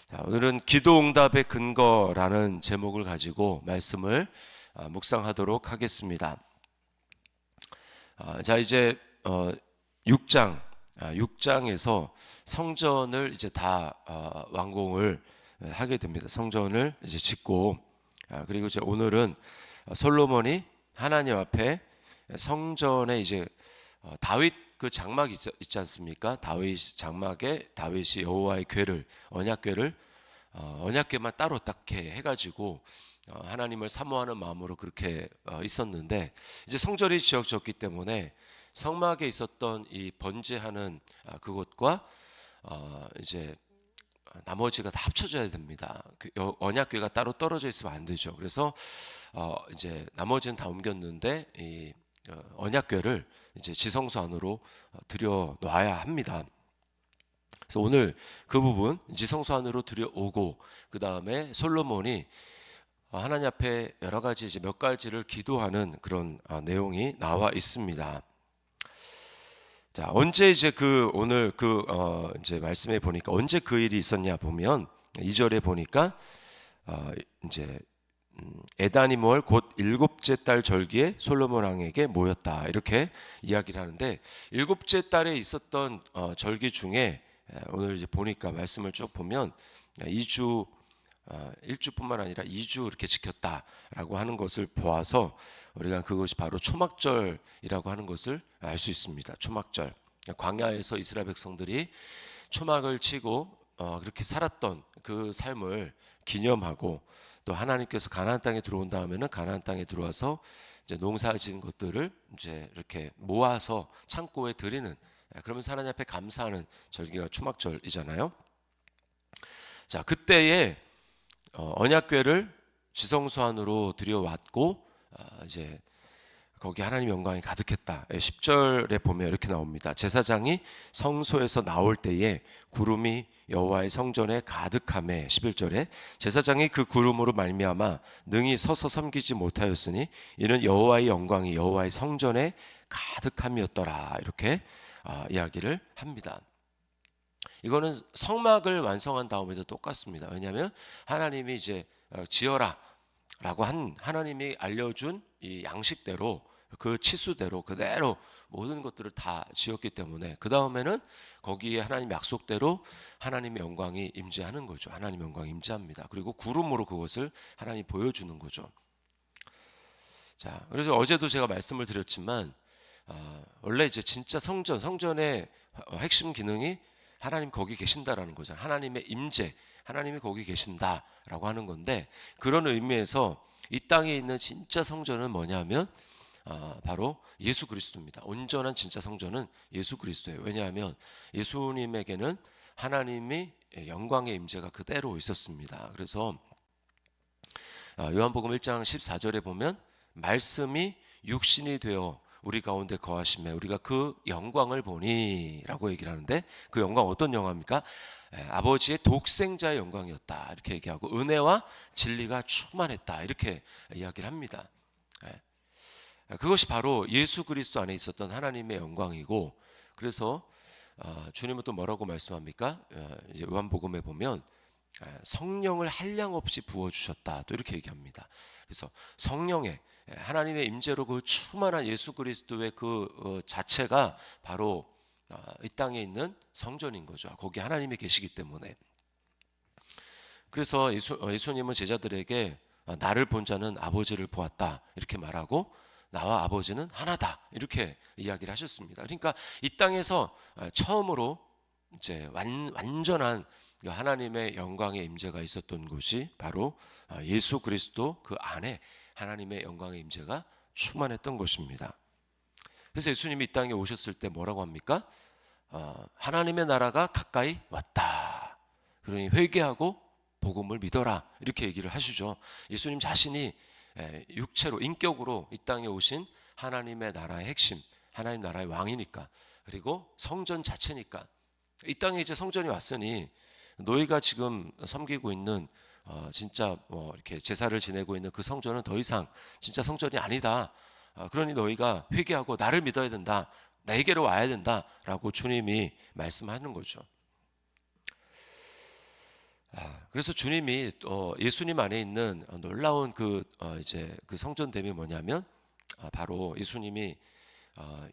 자, 오늘은 기도응답의 근거라는 제목을 가지고 말씀을 묵상하도록 하겠습니다. 자, 이제 6장, 6장에서 성전을 이제 다 완공을 하게 됩니다. 성전을 이제 짓고, 그리고 이제 오늘은 솔로몬이 하나님 앞에 성전에 이제 다윗 그 장막 있지 않습니까? 다윗 장막에 다윗이 여호와의 궤를 언약궤를 언약궤만 따로 딱 해가지고 하나님을 사모하는 마음으로 그렇게 있었는데, 이제 성전이 지어졌기 때문에 성막에 있었던 이 번제하는 그곳과 이제 나머지가 다 합쳐져야 됩니다. 언약궤가 따로 떨어져 있으면 안 되죠. 그래서 이제 나머지는 다 옮겼는데 이 언약궤를 이제 지성소 안으로 들여 놔야 합니다. 그래서 오늘 그 부분 지성소 안으로 들여오고, 그 다음에 솔로몬이 하나님 앞에 여러 가지 이제 몇 가지를 기도하는 그런 내용이 나와 있습니다. 자, 언제 이제 오늘 이제 말씀에 보니까 언제 그 일이 있었냐 보면 2절에 보니까 이제 에다니몰 곧 일곱째 달 절기에 솔로몬 왕에게 모였다, 이렇게 이야기를 하는데, 일곱째 달에 있었던 절기 중에 오늘 이제 보니까 말씀을 쭉 보면 2주 1주뿐만 아니라 2주 이렇게 지켰다라고 하는 것을 보아서 우리가 그것이 바로 초막절이라고 하는 것을 알 수 있습니다. 초막절, 광야에서 이스라엘 백성들이 초막을 치고 그렇게 살았던 그 삶을 기념하고, 또 하나님께서 가나안 땅에 들어온 다음에는 가나안 땅에 들어와서 이제 농사진 것들을 이제 이렇게 모아서 창고에 드리는, 그러면서 하나님 앞에 감사하는 절기가 초막절이잖아요. 자, 그때에 언약궤를 지성소 안으로 들여왔고, 이제 거기 하나님 영광이 가득했다. 10절에 보면 이렇게 나옵니다. 제사장이 성소에서 나올 때에 구름이 여호와의 성전에 가득하매, 11절에 제사장이 그 구름으로 말미암아 능히 서서 섬기지 못하였으니 이는 여호와의 영광이 여호와의 성전에 가득함이었더라, 이렇게 이야기를 합니다. 이거는 성막을 완성한 다음에도 똑같습니다. 왜냐하면 하나님이 이제 지어라 라고 하나님이 알려준 이 양식대로, 그 치수대로 그대로 모든 것들을 다 지었기 때문에 그 다음에는 거기에 하나님 약속대로 하나님의 영광이 임재하는 거죠. 하나님의 영광이 임재합니다. 그리고 구름으로 그것을 하나님 보여주는 거죠. 자, 그래서 어제도 제가 말씀을 드렸지만 원래 이제 진짜 성전의 핵심 기능이 하나님 거기 계신다라는 거잖아요. 하나님의 임재, 하나님이 거기 계신다라고 하는 건데, 그런 의미에서 이 땅에 있는 진짜 성전은 뭐냐면 바로 예수 그리스도입니다. 온전한 진짜 성전은 예수 그리스도예요. 왜냐하면 예수님에게는 하나님이 영광의 임재가 그대로 있었습니다. 그래서 요한복음 1장 14절에 보면 말씀이 육신이 되어 우리 가운데 거하심에 우리가 그 영광을 보니 라고 얘기를 하는데, 그 영광 어떤 영광입니까? 아버지의 독생자의 영광이었다, 이렇게 얘기하고 은혜와 진리가 충만했다, 이렇게 이야기를 합니다. 그것이 바로 예수 그리스도 안에 있었던 하나님의 영광이고, 그래서 주님은 또 뭐라고 말씀합니까? 요한복음에 보면 성령을 한량없이 부어주셨다, 또 이렇게 얘기합니다. 그래서 성령의 하나님의 임재로 그 충만한 예수 그리스도의 그 자체가 바로 이 땅에 있는 성전인 거죠. 거기 하나님이 계시기 때문에. 그래서 예수님은 제자들에게 나를 본 자는 아버지를 보았다, 이렇게 말하고 나와 아버지는 하나다, 이렇게 이야기를 하셨습니다. 그러니까 이 땅에서 처음으로 이제 완전한 하나님의 영광의 임재가 있었던 곳이 바로 예수 그리스도 그 안에 하나님의 영광의 임재가 충만했던 것입니다. 그래서 예수님이 이 땅에 오셨을 때 뭐라고 합니까? 하나님의 나라가 가까이 왔다. 그러니 회개하고 복음을 믿어라, 이렇게 얘기를 하시죠. 예수님 자신이 육체로 인격으로 이 땅에 오신 하나님의 나라의 핵심, 하나님 나라의 왕이니까, 그리고 성전 자체니까, 이 땅에 이제 성전이 왔으니 너희가 지금 섬기고 있는 진짜 뭐 이렇게 제사를 지내고 있는 그 성전은 더 이상 진짜 성전이 아니다. 그러니 너희가 회개하고 나를 믿어야 된다, 내게로 와야 된다라고 주님이 말씀하는 거죠. 그래서 주님이 예수님 안에 있는 놀라운 이제 그 성전됨이 뭐냐면 바로 예수님이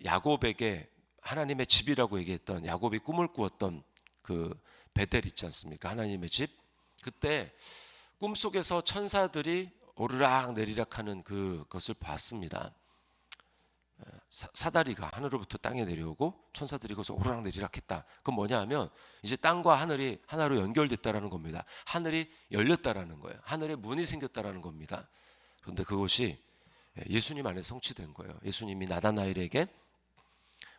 야곱에게 하나님의 집이라고 얘기했던, 야곱이 꿈을 꾸었던 그 베델 있지 않습니까? 하나님의 집. 그때 꿈속에서 천사들이 오르락 내리락 하는 그것을 봤습니다. 사다리가 하늘로부터 땅에 내려오고 천사들이 거기서 오르락 내리락 했다. 그건 뭐냐 하면 이제 땅과 하늘이 하나로 연결됐다라는 겁니다. 하늘이 열렸다라는 거예요. 하늘에 문이 생겼다라는 겁니다. 그런데 그것이 예수님 안에 성취된 거예요. 예수님이 나다나엘에게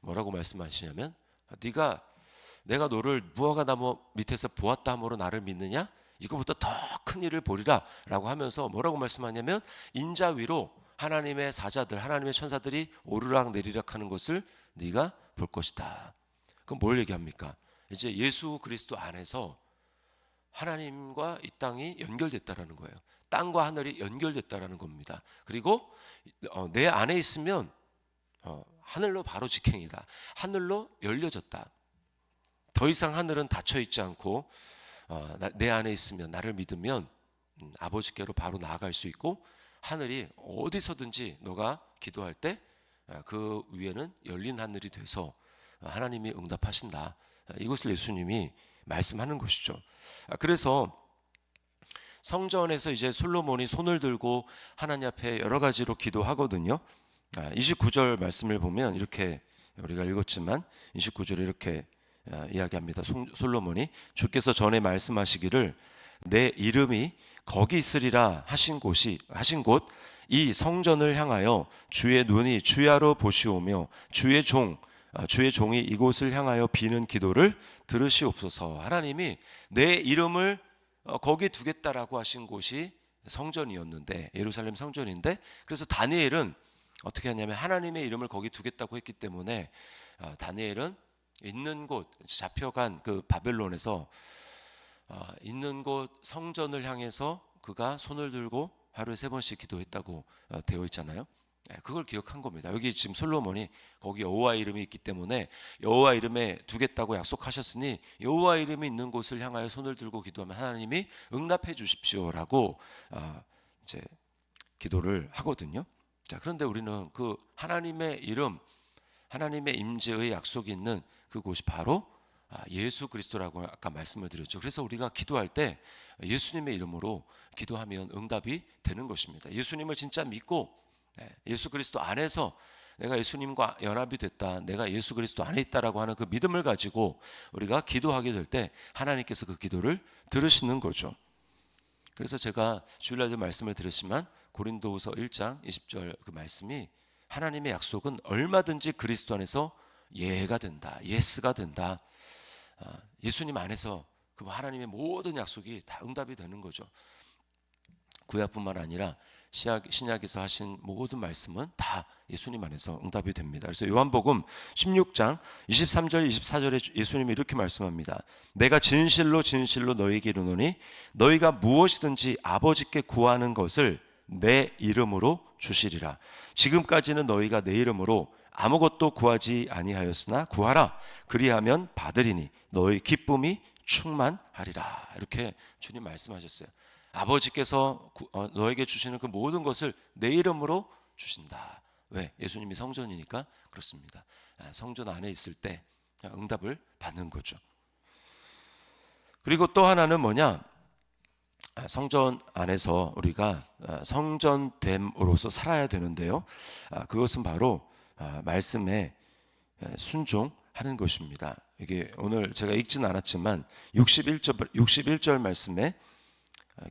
뭐라고 말씀하시냐면, 내가 너를 무화과 나무 밑에서 보았다 함으로 나를 믿느냐? 이거보다 더 큰 일을 보리라 라고 하면서 뭐라고 말씀하냐면, 인자 위로 하나님의 사자들, 하나님의 천사들이 오르락 내리락 하는 것을 네가 볼 것이다. 그럼 뭘 얘기합니까? 이제 예수 그리스도 안에서 하나님과 이 땅이 연결됐다라는 거예요. 땅과 하늘이 연결됐다라는 겁니다. 그리고 내 안에 있으면 하늘로 바로 직행이다. 하늘로 열려졌다. 더 이상 하늘은 닫혀 있지 않고 내 안에 있으면, 나를 믿으면 아버지께로 바로 나아갈 수 있고, 하늘이 어디서든지 너가 기도할 때 그 위에는 열린 하늘이 돼서 하나님이 응답하신다. 이것을 예수님이 말씀하는 것이죠. 그래서 성전에서 이제 솔로몬이 손을 들고 하나님 앞에 여러 가지로 기도하거든요. 29절 말씀을 보면 이렇게, 우리가 읽었지만 29절에 이렇게 이야기합니다. 솔로몬이 주께서 전에 말씀하시기를 내 이름이 거기 있으리라 하신 곳 이 성전을 향하여 주의 눈이 주야로 보시오며 주의 종이 이곳을 향하여 비는 기도를 들으시옵소서. 하나님이 내 이름을 거기 두겠다라고 하신 곳이 성전이었는데, 예루살렘 성전인데, 그래서 다니엘은 어떻게 하냐면 하나님의 이름을 거기 두겠다고 했기 때문에 다니엘은 있는 곳, 잡혀간 그 바벨론에서 있는 곳 성전을 향해서 그가 손을 들고 하루에 3번씩 기도했다고 되어 있잖아요. 그걸 기억한 겁니다. 여기 지금 솔로몬이 거기 여호와 이름이 있기 때문에 여호와 이름에 두겠다고 약속하셨으니 여호와 이름이 있는 곳을 향하여 손을 들고 기도하면 하나님이 응답해 주십시오라고 이제 기도를 하거든요. 자, 그런데 우리는 그 하나님의 이름, 하나님의 임재의 약속이 있는 그곳이 바로 예수 그리스도라고 아까 말씀을 드렸죠. 그래서 우리가 기도할 때 예수님의 이름으로 기도하면 응답이 되는 것입니다. 예수님을 진짜 믿고 예수 그리스도 안에서 내가 예수님과 연합이 됐다, 내가 예수 그리스도 안에 있다라고 하는 그 믿음을 가지고 우리가 기도하게 될 때 하나님께서 그 기도를 들으시는 거죠. 그래서 제가 주일날도 말씀을 드렸지만 고린도후서 1장 20절 그 말씀이, 하나님의 약속은 얼마든지 그리스도 안에서 예가 된다, 예스가 된다. 예수님 안에서 그 하나님의 모든 약속이 다 응답이 되는 거죠. 구약뿐만 아니라 신약에서 하신 모든 말씀은 다 예수님 안에서 응답이 됩니다. 그래서 요한복음 16장 23절 24절에 예수님이 이렇게 말씀합니다. 내가 진실로 진실로 너희에게 이르노니 너희가 무엇이든지 아버지께 구하는 것을 내 이름으로 주시리라. 지금까지는 너희가 내 이름으로 아무것도 구하지 아니하였으나 구하라. 그리하면 받으리니 너희 기쁨이 충만하리라. 이렇게 주님 말씀하셨어요. 아버지께서 너에게 주시는 그 모든 것을 내 이름으로 주신다. 왜? 예수님이 성전이니까 그렇습니다. 성전 안에 있을 때 응답을 받는 거죠. 그리고 또 하나는 뭐냐? 성전 안에서 우리가 성전됨으로써 살아야 되는데요. 그것은 바로 말씀에 순종하는 것입니다. 이게 오늘 제가 읽지는 않았지만 61절 말씀에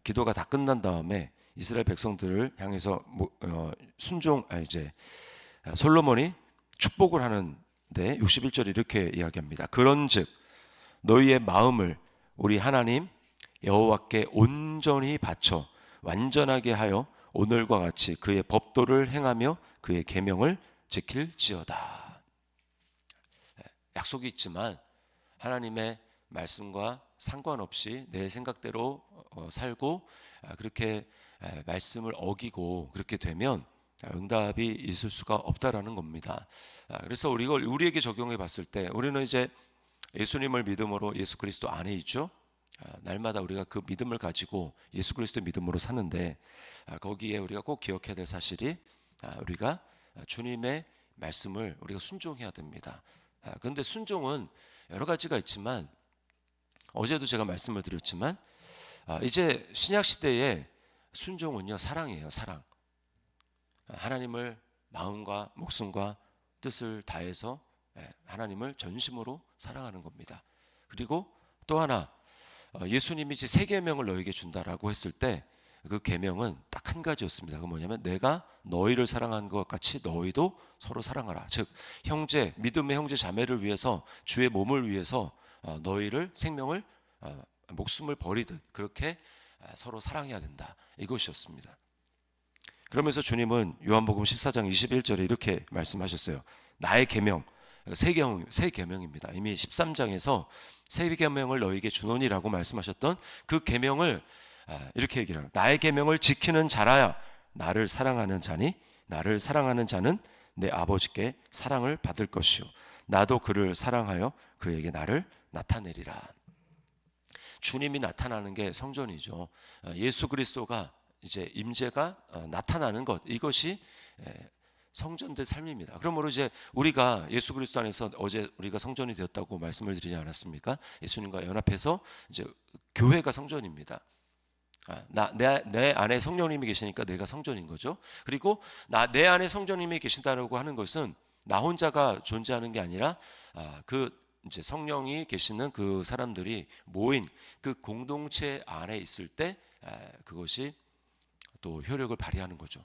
기도가 다 끝난 다음에 이스라엘 백성들을 향해서 솔로몬이 축복을 하는데 61절에 이렇게 이야기합니다. 그런즉 너희의 마음을 우리 하나님 여호와께 온전히 바쳐 완전하게 하여 오늘과 같이 그의 법도를 행하며 그의 계명을 지킬지어다. 약속이 있지만 하나님의 말씀과 상관없이 내 생각대로 살고 그렇게 말씀을 어기고 그렇게 되면 응답이 있을 수가 없다라는 겁니다. 그래서 우리에게 적용해 봤을 때 우리는 이제 예수님을 믿음으로 예수 그리스도 안에 있죠. 날마다 우리가 그 믿음을 가지고 예수 그리스도 믿음으로 사는데, 거기에 우리가 꼭 기억해야 될 사실이, 우리가 주님의 말씀을 우리가 순종해야 됩니다. 그런데 순종은 여러 가지가 있지만, 어제도 제가 말씀을 드렸지만, 이제 신약 시대에 순종은요, 사랑이에요. 사랑. 하나님을 마음과 목숨과 뜻을 다해서 하나님을 전심으로 사랑하는 겁니다. 그리고 또 하나, 예수님이 이제 새 계명을 너에게 준다라고 했을 때 그 계명은 딱 한 가지였습니다. 그 뭐냐면, 내가 너희를 사랑한 것 같이 너희도 서로 사랑하라. 즉, 형제, 믿음의 형제 자매를 위해서, 주의 몸을 위해서 너희를 생명을, 목숨을 버리듯 그렇게 서로 사랑해야 된다. 이것이었습니다. 그러면서 주님은 요한복음 14장 21절에 이렇게 말씀하셨어요. 나의 계명, 새 계명입니다. 이미 13장에서 새 계명을 너희에게 주노니라고 말씀하셨던 그 계명을 이렇게 얘기를 합니다. 나의 계명을 지키는 자라야 나를 사랑하는 자니, 나를 사랑하는 자는 내 아버지께 사랑을 받을 것이요 나도 그를 사랑하여 그에게 나를 나타내리라. 주님이 나타나는 게 성전이죠. 예수 그리스도가 이제 임재가 나타나는 것, 이것이 성전된 삶입니다. 그러므로 이제 우리가 예수 그리스도 안에서, 어제 우리가 성전이 되었다고 말씀을 드리지 않았습니까? 예수님과 연합해서 이제 교회가 성전입니다. 내 안에 성령님이 계시니까 내가 성전인 거죠. 그리고 내 안에 성령님이 계신다고 하는 것은 나 혼자가 존재하는 게 아니라 그 이제 성령이 계시는 그 사람들이 모인 그 공동체 안에 있을 때 그것이 또 효력을 발휘하는 거죠.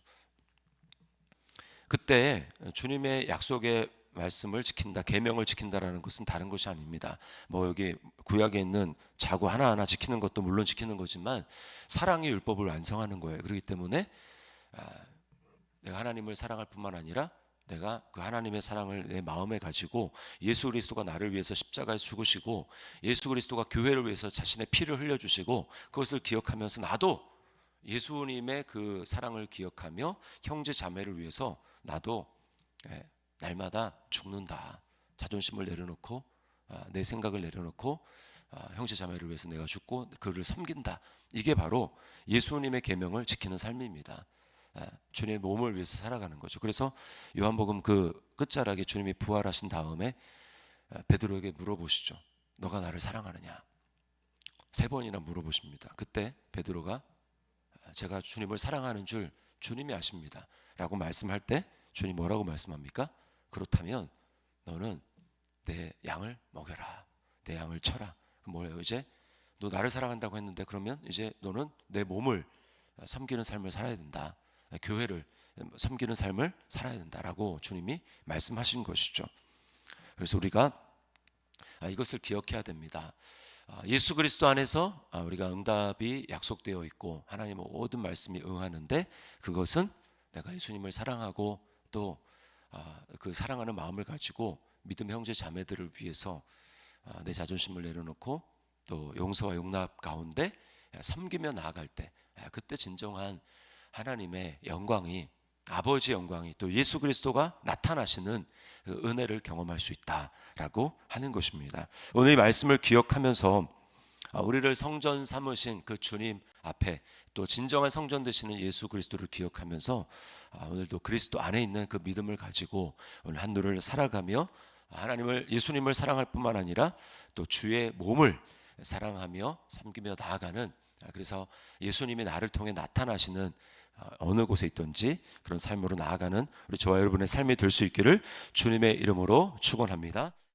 그때 주님의 약속의 말씀을 지킨다, 계명을 지킨다라는 것은 다른 것이 아닙니다. 뭐 여기 구약에 있는 자구 하나하나 지키는 것도 물론 지키는 거지만, 사랑의 율법을 완성하는 거예요. 그렇기 때문에 내가 하나님을 사랑할 뿐만 아니라 내가 그 하나님의 사랑을 내 마음에 가지고, 예수 그리스도가 나를 위해서 십자가에 죽으시고 예수 그리스도가 교회를 위해서 자신의 피를 흘려주시고, 그것을 기억하면서 나도 예수님의 그 사랑을 기억하며 형제 자매를 위해서 나도 날마다 죽는다. 자존심을 내려놓고 내 생각을 내려놓고 형제 자매를 위해서 내가 죽고 그를 섬긴다. 이게 바로 예수님의 계명을 지키는 삶입니다. 주님의 몸을 위해서 살아가는 거죠. 그래서 요한복음 그 끝자락에 주님이 부활하신 다음에 베드로에게 물어보시죠. 너가 나를 사랑하느냐? 3번이나 물어보십니다. 그때 베드로가 제가 주님을 사랑하는 줄 주님이 아십니다 라고 말씀할 때, 주님 뭐라고 말씀합니까? 그렇다면 너는 내 양을 먹여라. 내 양을 쳐라. 뭐예요? 이제 너 나를 사랑한다고 했는데, 그러면 이제 너는 내 몸을 섬기는 삶을 살아야 된다. 교회를 섬기는 삶을 살아야 된다라고 주님이 말씀하신 것이죠. 그래서 우리가 이것을 기억해야 됩니다. 예수 그리스도 안에서 우리가 응답이 약속되어 있고 하나님의 모든 말씀이 응하는데, 그것은 내가 예수님을 사랑하고 또 그 사랑하는 마음을 가지고 믿음의 형제 자매들을 위해서 내 자존심을 내려놓고 또 용서와 용납 가운데 섬기며 나아갈 때, 그때 진정한 하나님의 영광이, 아버지의 영광이, 또 예수 그리스도가 나타나시는 그 은혜를 경험할 수 있다라고 하는 것입니다. 오늘 이 말씀을 기억하면서 우리를 성전 삼으신 그 주님 앞에, 또 진정한 성전 되시는 예수 그리스도를 기억하면서 오늘도 그리스도 안에 있는 그 믿음을 가지고 오늘 한 주를 살아가며 예수님을 사랑할 뿐만 아니라 또 주의 몸을 사랑하며 섬기며 나아가는, 그래서 예수님이 나를 통해 나타나시는 어느 곳에 있든지 그런 삶으로 나아가는 우리 저와 여러분의 삶이 될 수 있기를 주님의 이름으로 축원합니다.